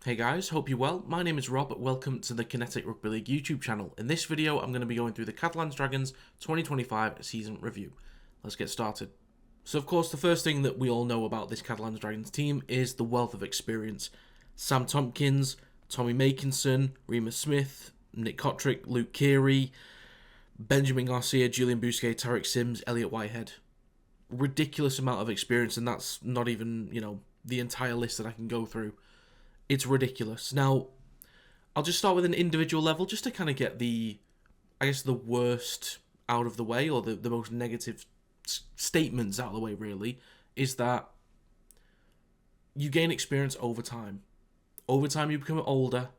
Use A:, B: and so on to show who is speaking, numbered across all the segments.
A: Hey guys, hope you're well. My name is Rob, welcome to the Kinetic Rugby League YouTube channel. In this video, I'm going to be going through the Catalans Dragons 2025 season review. Let's get started. So of course, the first thing that we all know about this Catalans Dragons team is the wealth of experience. Sam Tompkins, Tommy Makinson, Remus Smith, Nick Kotrick, Luke Keary, Benjamin Garcia, Julian Bousquet, Tarek Sims, Elliot Whitehead. Ridiculous amount of experience, and that's not even, the entire list that I can go through. It's ridiculous. Now, I'll just start with an individual level just to kind of get the worst out of the way, or the most negative statements out of the way, really, is that you gain experience over time. Over time, you become older.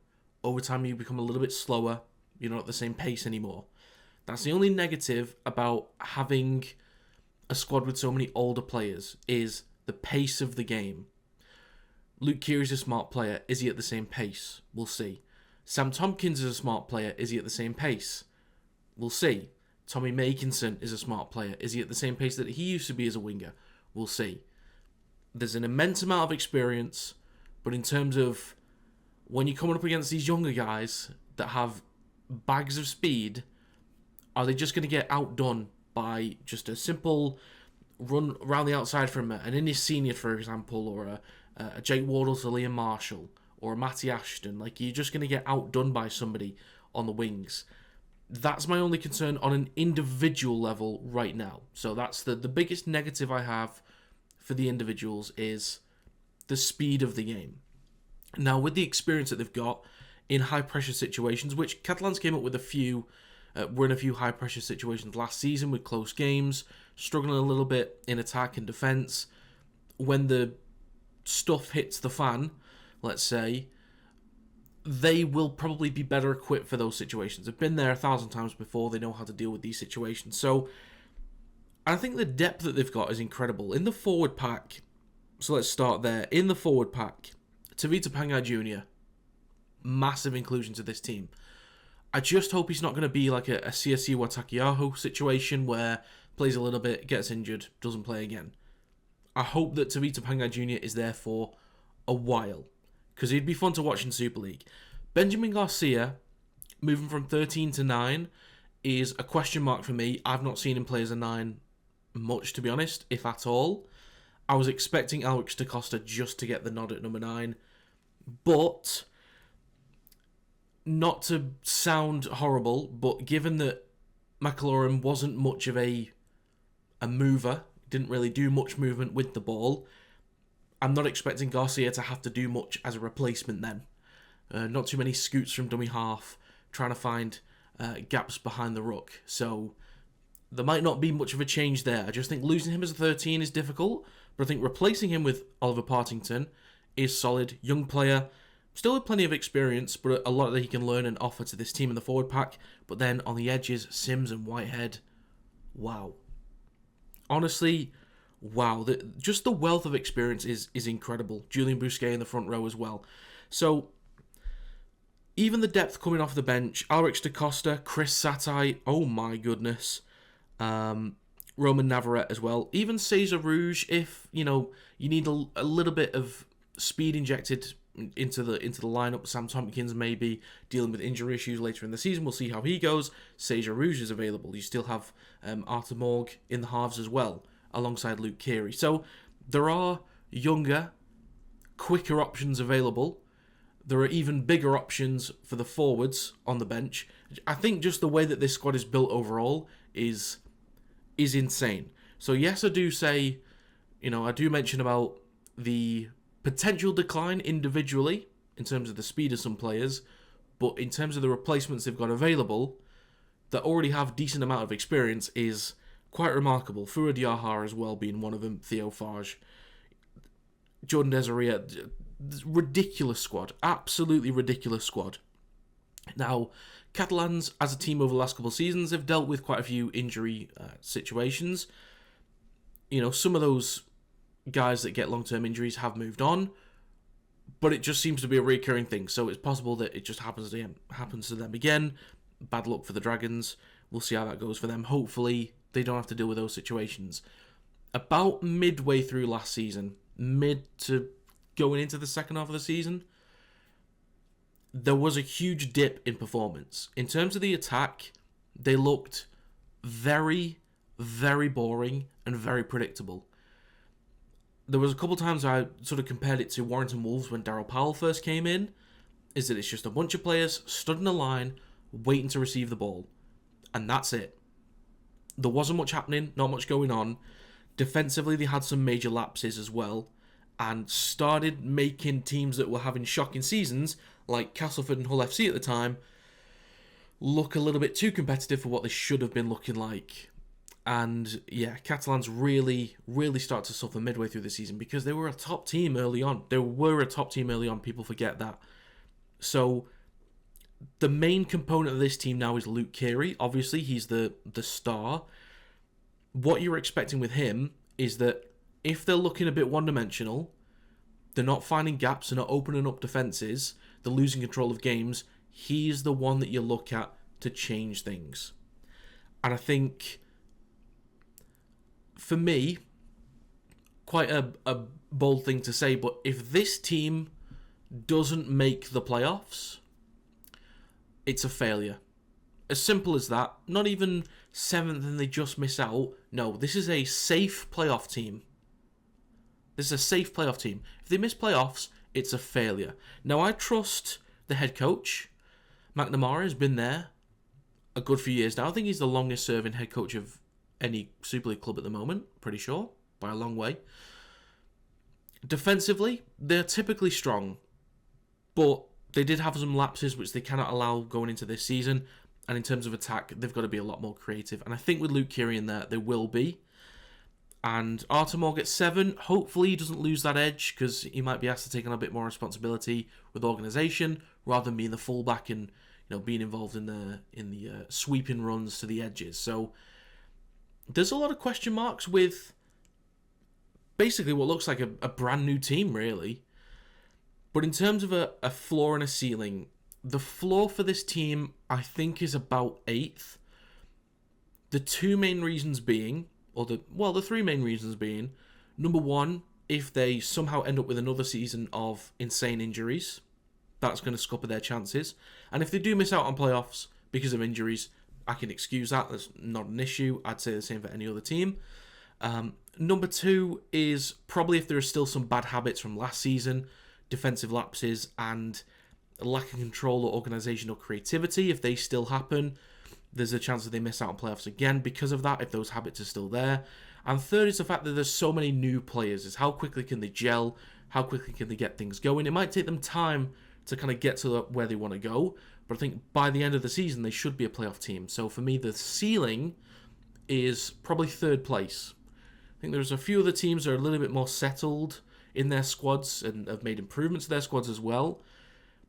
A: Over time, you become a little bit slower. You're not at the same pace anymore. That's the only negative about having a squad with so many older players, is the pace of the game. Luke Keary's a smart player. Is he at the same pace? We'll see. Sam Tompkins is a smart player. Is he at the same pace? We'll see. Tommy Makinson is a smart player. Is he at the same pace that he used to be as a winger? We'll see. There's an immense amount of experience, but in terms of when you're coming up against these younger guys that have bags of speed, are they just going to get outdone by just a simple run around the outside from an Innis Senior, for example, or a Jake Wardle to Liam Marshall, or a Matty Ashton? Like, you're just going to get outdone by somebody on the wings. That's my only concern on an individual level right now. So that's the biggest negative I have for the individuals, is the speed of the game. Now, with the experience that they've got in high-pressure situations, which Catalans came up with were in a few high-pressure situations last season with close games, struggling a little bit in attack and defence. When the stuff hits the fan, let's say, they will probably be better equipped for those situations. They've been there 1,000 times before. They know how to deal with these situations. So I think the depth that they've got is incredible. In the forward pack, so let's start there. In the forward pack, Tavita Pangai Jr., massive inclusion to this team. I just hope he's not going to be like a CSC Watakiaho situation where plays a little bit, gets injured, doesn't play again. I hope that Tavita Pangai Jr. is there for a while, because he'd be fun to watch in Super League. Benjamin Garcia, moving from 13 to 9, is a question mark for me. I've not seen him play as a 9 much, to be honest, if at all. I was expecting Alex DaCosta just to get the nod at number 9, but not to sound horrible, but given that McLaurin wasn't much of a mover, didn't really do much movement with the ball, I'm not expecting Garcia to have to do much as a replacement then. Not too many scoots from dummy half, trying to find gaps behind the ruck. So there might not be much of a change there. I just think losing him as a 13 is difficult, but I think replacing him with Oliver Partington is solid. Young player, still with plenty of experience, but a lot that he can learn and offer to this team in the forward pack. But then on the edges, Sims and Whitehead, wow. Honestly, wow. Just the wealth of experience is incredible. Julian Bousquet in the front row as well. So even the depth coming off the bench, Alex DaCosta, Chris Satai, oh my goodness. Roman Navarrete as well. Even Cesar Rouge, if you need a little bit of speed injected into the lineup. Sam Tompkins may be dealing with injury issues later in the season. We'll see how he goes. Cesar Rouge is available. You still have Arthur Morg in the halves as well, alongside Luke Keary. So there are younger, quicker options available. There are even bigger options for the forwards on the bench. I think just the way that this squad is built overall is insane. So yes, I do say, I do mention about the potential decline individually in terms of the speed of some players, but in terms of the replacements they've got available that already have decent amount of experience is quite remarkable. Fura Diarra as well being one of them, Theo Farge, Jordan Desiree, ridiculous squad, absolutely ridiculous squad. Now, Catalans as a team over the last couple of seasons have dealt with quite a few injury situations. Some of those guys that get long-term injuries have moved on, but it just seems to be a recurring thing. So it's possible that it just happens to them again. Bad luck for the Dragons. We'll see how that goes for them. Hopefully they don't have to deal with those situations. About midway through last season, mid to going into the second half of the season, there was a huge dip in performance. In terms of the attack, they looked very, very boring and very predictable. There was a couple times I sort of compared it to Warrington Wolves when Darryl Powell first came in, is that it's just a bunch of players stood in a line waiting to receive the ball. And that's it. There wasn't much happening, not much going on. Defensively, they had some major lapses as well, and started making teams that were having shocking seasons, like Castleford and Hull FC at the time, look a little bit too competitive for what they should have been looking like. And yeah, Catalans really, really start to suffer midway through the season because they were a top team early on. People forget that. So the main component of this team now is Luke Keary. Obviously, he's the star. What you're expecting with him is that if they're looking a bit one-dimensional, they're not finding gaps, they're not opening up defences, they're losing control of games, he's the one that you look at to change things. And I think, for me, quite a bold thing to say, but if this team doesn't make the playoffs, it's a failure. As simple as that. Not even 7th and they just miss out. No, this is a safe playoff team. This is a safe playoff team. If they miss playoffs, it's a failure. Now, I trust the head coach. McNamara has been there a good few years now. I think he's the longest serving head coach of any Super League club at the moment. Pretty sure. By a long way. Defensively, they're typically strong. But they did have some lapses which they cannot allow going into this season. And in terms of attack, they've got to be a lot more creative. And I think with Luke Keary in there, they will be. And Artemore gets 7. Hopefully he doesn't lose that edge because he might be asked to take on a bit more responsibility with organisation rather than being the fullback and being involved in the sweeping runs to the edges. So there's a lot of question marks with basically what looks like a brand new team, really. But in terms of a floor and a ceiling, the floor for this team, I think, is about 8th. The two main reasons being, the three main reasons being, number one, if they somehow end up with another season of insane injuries, that's going to scupper their chances. And if they do miss out on playoffs because of injuries, I can excuse that. That's not an issue. I'd say the same for any other team. Number two is probably if there are still some bad habits from last season, defensive lapses and lack of control or organisational creativity. If they still happen, there's a chance that they miss out on playoffs again because of that, if those habits are still there. And third is the fact that there's so many new players. Is how quickly can they gel? How quickly can they get things going? It might take them time to kind of get to where they want to go, but I think by the end of the season, they should be a playoff team. So for me, the ceiling is probably 3rd place. I think there's a few other teams that are a little bit more settled in their squads and have made improvements to their squads as well.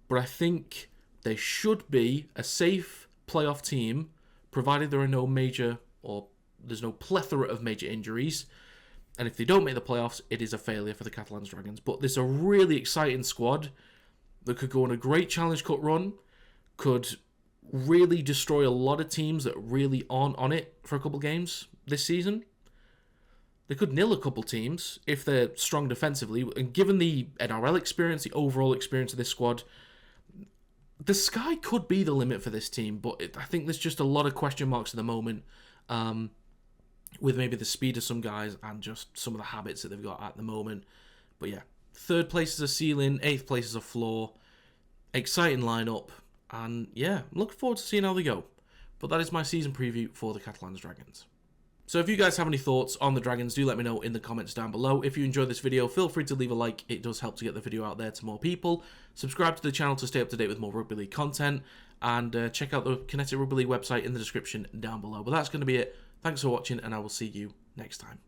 A: But I think they should be a safe playoff team, provided there are no major, or there's no plethora of major injuries. And if they don't make the playoffs, it is a failure for the Catalans Dragons. But there's a really exciting squad that could go on a great Challenge Cup run, could really destroy a lot of teams that really aren't on it for a couple games this season. They could nil a couple teams if they're strong defensively. And given the NRL experience, the overall experience of this squad, the sky could be the limit for this team. But I think there's just a lot of question marks at the moment with maybe the speed of some guys and just some of the habits that they've got at the moment. But yeah, 3rd place is a ceiling, 8th place is a floor. Exciting lineup. And yeah, I'm looking forward to seeing how they go. But that is my season preview for the Catalans Dragons. So if you guys have any thoughts on the Dragons, do let me know in the comments down below. If you enjoyed this video, feel free to leave a like. It does help to get the video out there to more people. Subscribe to the channel to stay up to date with more Rugby League content. And check out the Kinetic Rugby League website in the description down below. But that's going to be it. Thanks for watching, and I will see you next time.